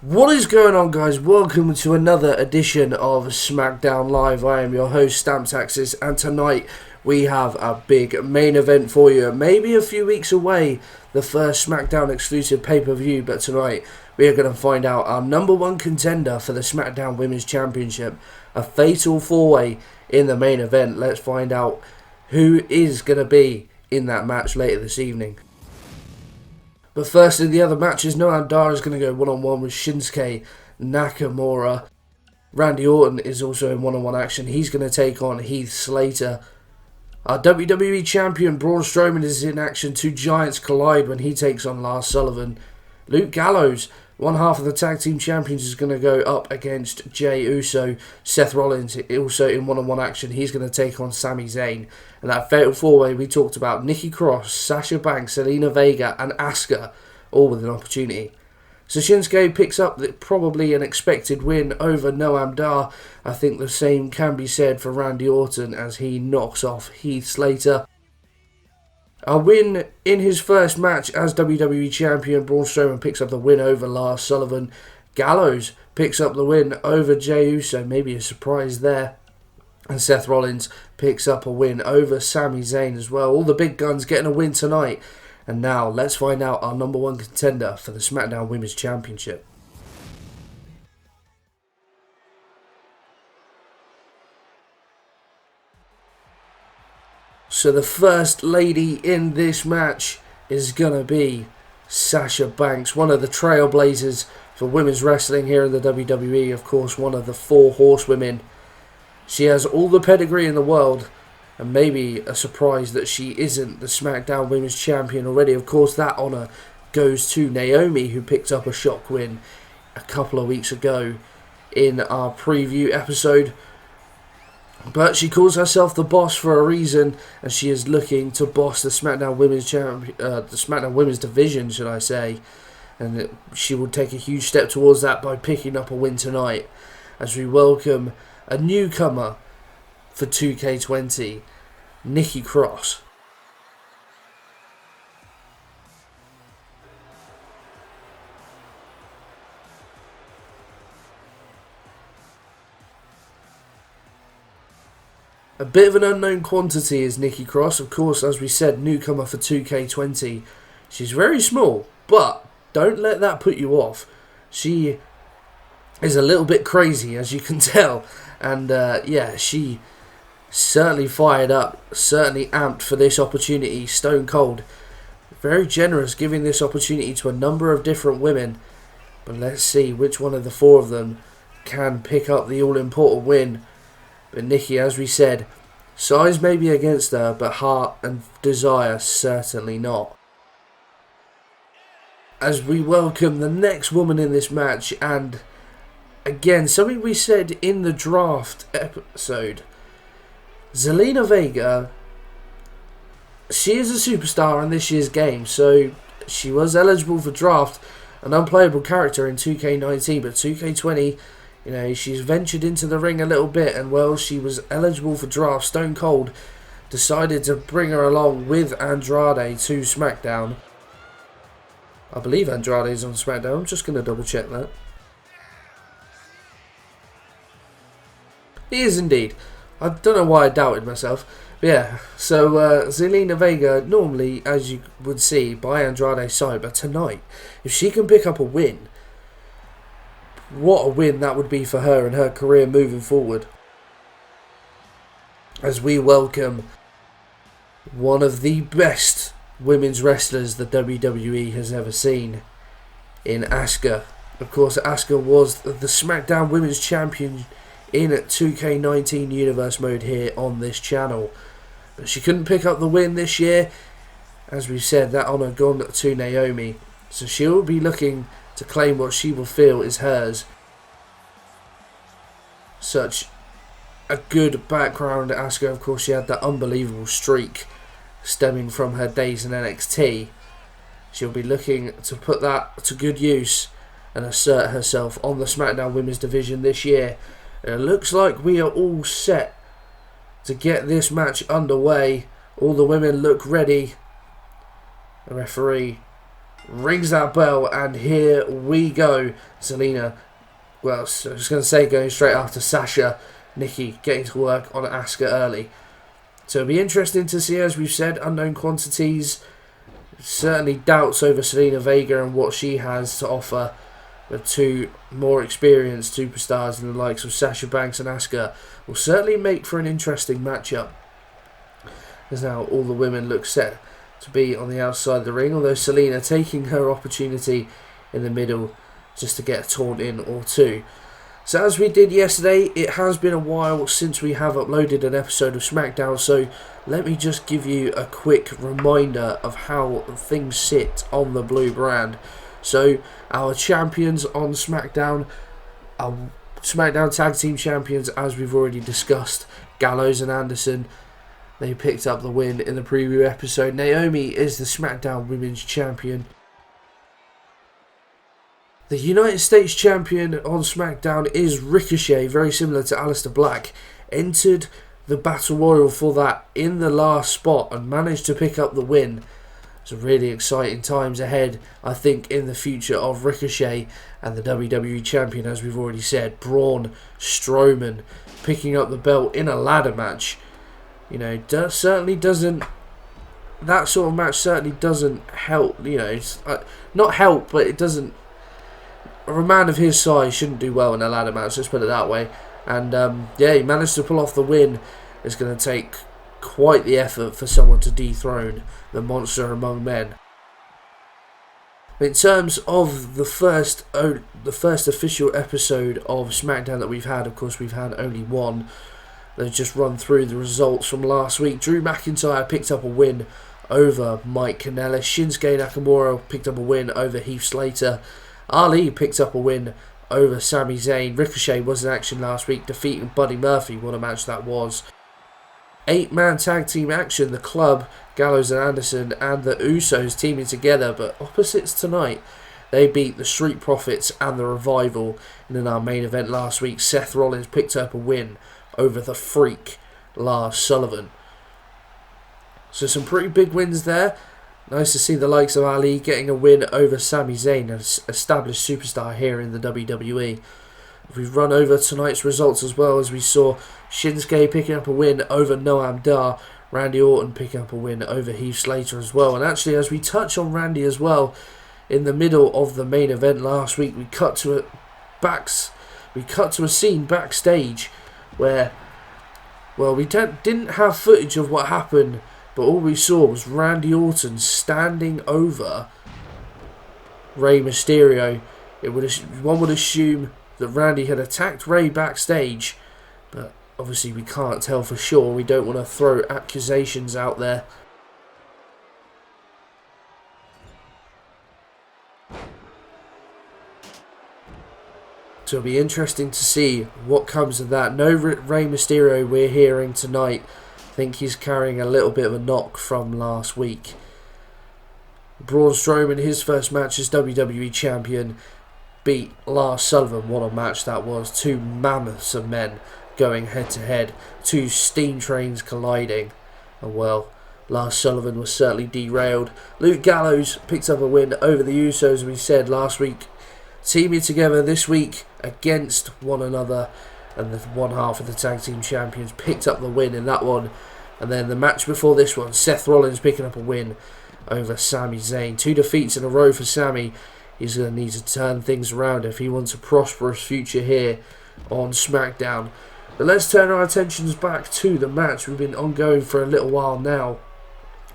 What is going on, guys? Welcome to another edition of Smackdown Live. I am your host, StampedAxis, and tonight we have a big main event for you. Maybe a few weeks away, the first Smackdown exclusive pay-per-view, but tonight we are going to find out our number one contender for the Smackdown Women's Championship. A fatal four-way in the main event. Let's find out who is going to be in that match later this evening. But first, in the other matches, Noam Dar is going to go one-on-one with Shinsuke Nakamura. Randy Orton is also in one-on-one action. He's going to take on Heath Slater. Our WWE Champion Braun Strowman is in action. Two giants collide when he takes on Lars Sullivan. Luke Gallows, one half of the Tag Team Champions, is going to go up against Jey Uso. Seth Rollins also in one-on-one action. He's going to take on Sami Zayn. And that fatal four-way we talked about, Nikki Cross, Sasha Banks, Zelina Vega and Asuka, all with an opportunity. So Shinsuke picks up probably an expected win over Noam Dar. I think the same can be said for Randy Orton as he knocks off Heath Slater. A win in his first match as WWE Champion, Braun Strowman picks up the win over Lars Sullivan. Gallows picks up the win over Jey Uso, maybe a surprise there. And Seth Rollins picks up a win over Sami Zayn as well. All the big guns getting a win tonight. And now let's find out our number one contender for the Smackdown Women's Championship. So the first lady in this match is going to be Sasha Banks, one of the trailblazers for women's wrestling here in the WWE. Of course, one of the four horsewomen. She has all the pedigree in the world, and maybe a surprise that she isn't the SmackDown Women's Champion already. Of course, that honour goes to Naomi, who picked up a shock win a couple of weeks ago in our preview episode. But she calls herself the boss for a reason, and she is looking to boss the SmackDown Women's division, should I say. And she will take a huge step towards that by picking up a win tonight, as we welcome a newcomer for 2K20, Nikki Cross. A bit of an unknown quantity is Nikki Cross. Of course, as we said, newcomer for 2K20. She's very small, but don't let that put you off. She is a little bit crazy, as you can tell. And yeah, she certainly fired up, certainly amped for this opportunity. Stone cold. Very generous, giving this opportunity to a number of different women. But let's see which one of the four of them can pick up the all-important win. But Nikki, as we said, size may be against her, but heart and desire certainly not. As we welcome the next woman in this match, and again, something we said in the draft episode. Zelina Vega, she is a superstar in this year's game, so she was eligible for draft, an unplayable character in 2K19, but 2K20, you know, she's ventured into the ring a little bit, and well, she was eligible for draft. Stone Cold decided to bring her along with Andrade to SmackDown. I believe Andrade is on SmackDown, I'm just going to double check that. He is indeed. I don't know why I doubted myself. But yeah, so Zelina Vega, normally, as you would see, by Andrade's side, but tonight, if she can pick up a win, what a win that would be for her and her career moving forward. As we welcome one of the best women's wrestlers the WWE has ever seen in Asuka. Of course, Asuka was the SmackDown Women's Champion in 2K19 Universe mode here on this channel. But she couldn't pick up the win this year. As we've said, that honour gone to Naomi. So she'll be looking to claim what she will feel is hers. Such a good background, Asuka. Of course, she had that unbelievable streak stemming from her days in NXT. She'll be looking to put that to good use and assert herself on the SmackDown Women's division this year. It looks like we are all set to get this match underway. All the women look ready. The referee rings that bell, and here we go. Zelina, well, I was going to say going straight after Sasha. Nikki getting to work on Asuka early. So it'll be interesting to see, as we've said, unknown quantities. Certainly doubts over Zelina Vega and what she has to offer. But two more experienced superstars in the likes of Sasha Banks and Asuka will certainly make for an interesting matchup. As now all the women look set to be on the outside of the ring, although Zelina taking her opportunity in the middle just to get a taunt in or two. So as we did yesterday, it has been a while since we have uploaded an episode of Smackdown, so let me just give you a quick reminder of how things sit on the blue brand. So our champions on SmackDown, our SmackDown Tag Team Champions, as we've already discussed, Gallows and Anderson, they picked up the win in the preview episode. Naomi is the SmackDown Women's Champion. The United States Champion on SmackDown is Ricochet, very similar to Aleister Black. Entered the Battle Royal for that in the last spot and managed to pick up the win. Some really exciting times ahead, I think, in the future of Ricochet and the WWE Champion, as we've already said. Braun Strowman picking up the belt in a ladder match. You know, certainly doesn't... That sort of match certainly doesn't help, you know, not help, but it doesn't... A man of his size shouldn't do well in a ladder match, let's put it that way. And yeah, he managed to pull off the win. It's going to take quite the effort for someone to dethrone the monster among men. In terms of the first official episode of SmackDown that we've had, of course we've had only one. Let's just run through the results from last week. Drew McIntyre picked up a win over Mike Kanellis. Shinsuke Nakamura picked up a win over Heath Slater. Ali picked up a win over Sami Zayn. Ricochet was in action last week, defeating Buddy Murphy. What a match that was. 8-man tag team action. The Club, Gallows and Anderson, and the Usos teaming together, but opposites tonight. They beat the Street Profits and the Revival. And in our main event last week, Seth Rollins picked up a win over the Freak, Lars Sullivan. So some pretty big wins there. Nice to see the likes of Ali getting a win over Sami Zayn, an established superstar here in the WWE. We've run over tonight's results as well, as we saw Shinsuke picking up a win over Noam Dar, Randy Orton picking up a win over Heath Slater as well. And actually, as we touch on Randy as well, in the middle of the main event last week, we cut to a scene backstage where, well, we didn't have footage of what happened, but all we saw was Randy Orton standing over Rey Mysterio. One would assume that Randy had attacked Rey backstage, but obviously we can't tell for sure. We don't want to throw accusations out there. So it'll be interesting to see what comes of that. No Rey Mysterio we're hearing tonight. I think he's carrying a little bit of a knock from last week. Braun Strowman, his first match as WWE Champion, beat Lars Sullivan. What a match that was. Two mammoths of men going head to head. Two steam trains colliding. And well, Lars Sullivan was certainly derailed. Luke Gallows picked up a win over the Usos, as we said last week. Teaming together this week against one another. And the one half of the Tag Team Champions picked up the win in that one. And then the match before this one, Seth Rollins picking up a win over Sami Zayn. 2 defeats in a row for Sami. He's going to need to turn things around if he wants a prosperous future here on SmackDown. But let's turn our attentions back to the match. We've been ongoing for a little while now.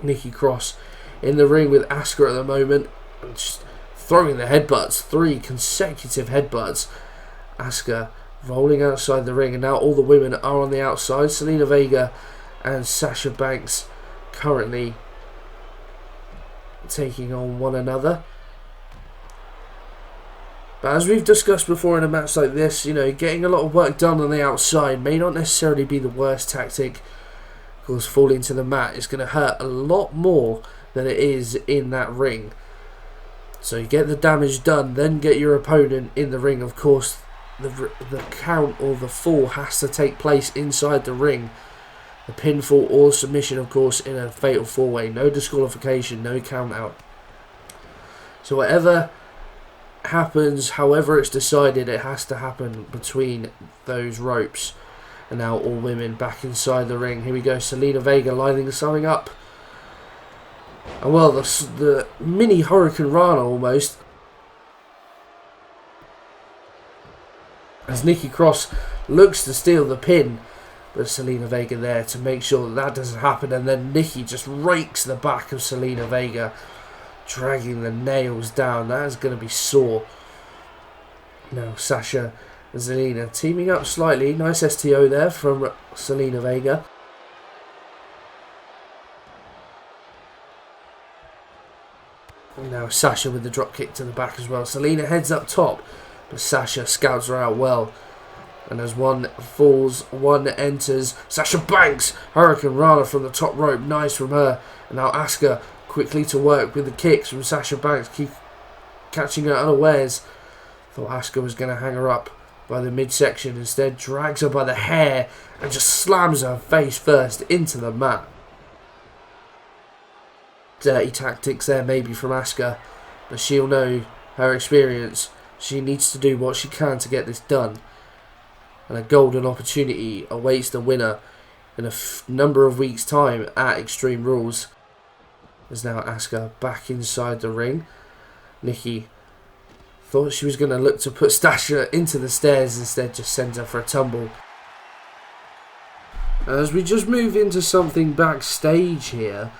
Nikki Cross in the ring with Asuka at the moment. Just throwing the headbutts. 3 consecutive headbutts. Asuka rolling outside the ring, and now all the women are on the outside. Zelina Vega and Sasha Banks currently taking on one another. But as we've discussed before in a match like this, you know, getting a lot of work done on the outside may not necessarily be the worst tactic. Of course, falling to the mat is going to hurt a lot more than it is in that ring. So you get the damage done, then get your opponent in the ring. Of course, the count or the fall has to take place inside the ring. The pinfall or submission, of course, in a fatal 4-way. No disqualification, no count out. So whatever happens, however it's decided, it has to happen between those ropes. And now all women back inside the ring. Here we go, Zelina Vega lining something up. And well, the mini Hurricane Rana almost. As Nikki Cross looks to steal the pin. But Zelina Vega there to make sure that doesn't happen. And then Nikki just rakes the back of Zelina Vega, dragging the nails down. That is going to be sore. Now Sasha and Zelina teaming up slightly. Nice STO there from Zelina Vega. And now Sasha with the drop kick to the back as well. Zelina heads up top, but Sasha scouts her out well. And as one falls, one enters. Sasha Banks, Hurricane Rana from the top rope. Nice from her. And now Asuka quickly to work with the kicks from Sasha Banks. Keep catching her unawares. Thought Asuka was going to hang her up by the midsection. Instead, drags her by the hair and just slams her face first into the mat. Dirty tactics there maybe from Asuka. But she'll know her experience. She needs to do what she can to get this done. And a golden opportunity awaits the winner in a number of weeks' time at Extreme Rules. There's now Asuka back inside the ring. Nikki thought she was going to look to put Sasha into the stairs, instead just sends her for a tumble. As we just move into something backstage here,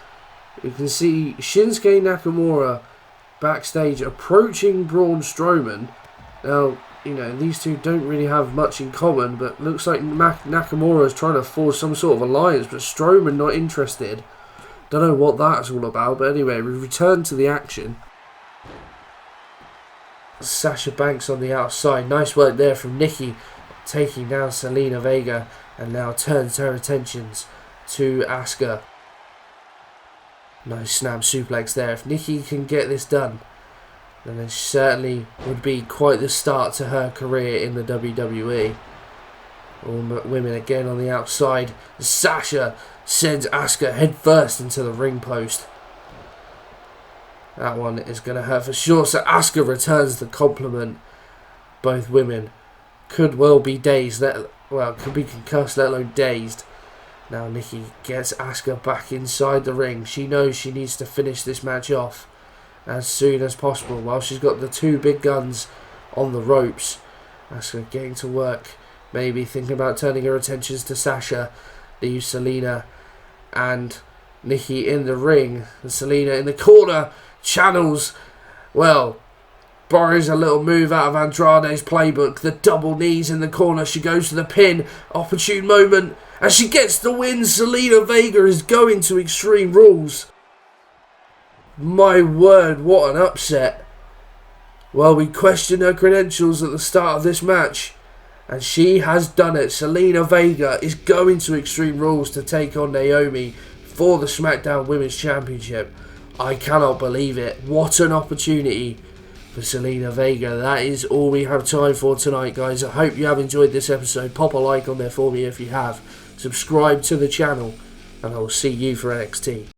you can see Shinsuke Nakamura backstage approaching Braun Strowman. Now, you know, these two don't really have much in common, but looks like Nakamura is trying to force some sort of alliance, but Strowman not interested. Don't know what that's all about, but anyway, we return to the action. Sasha Banks on the outside. Nice work there from Nikki, taking down Zelina Vega, and now turns her attentions to Asuka. Nice snap suplex there. If Nikki can get this done, then it certainly would be quite the start to her career in the WWE. All women again on the outside. Sasha sends Asuka head first into the ring post. That one is going to hurt for sure. So Asuka returns the compliment. Both women could well be dazed. Could be concussed, let alone dazed. Now Nikki gets Asuka back inside the ring. She knows she needs to finish this match off as soon as possible while she's got the two big guns on the ropes. Asuka getting to work, maybe thinking about turning her attentions to Sasha. Leaves Zelina and Nikki in the ring, and Zelina in the corner channels, borrows a little move out of Andrade's playbook. The double knees in the corner. She goes for the pin. Opportune moment, and she gets the win. Zelina Vega is going to Extreme Rules. My word, what an upset. Well, we questioned her credentials at the start of this match, and she has done it. Zelina Vega is going to Extreme Rules to take on Naomi for the Smackdown Women's Championship. I cannot believe it. What an opportunity for Zelina Vega. That is all we have time for tonight, guys. I hope you have enjoyed this episode. Pop a like on there for me if you have. Subscribe to the channel, and I will see you for NXT.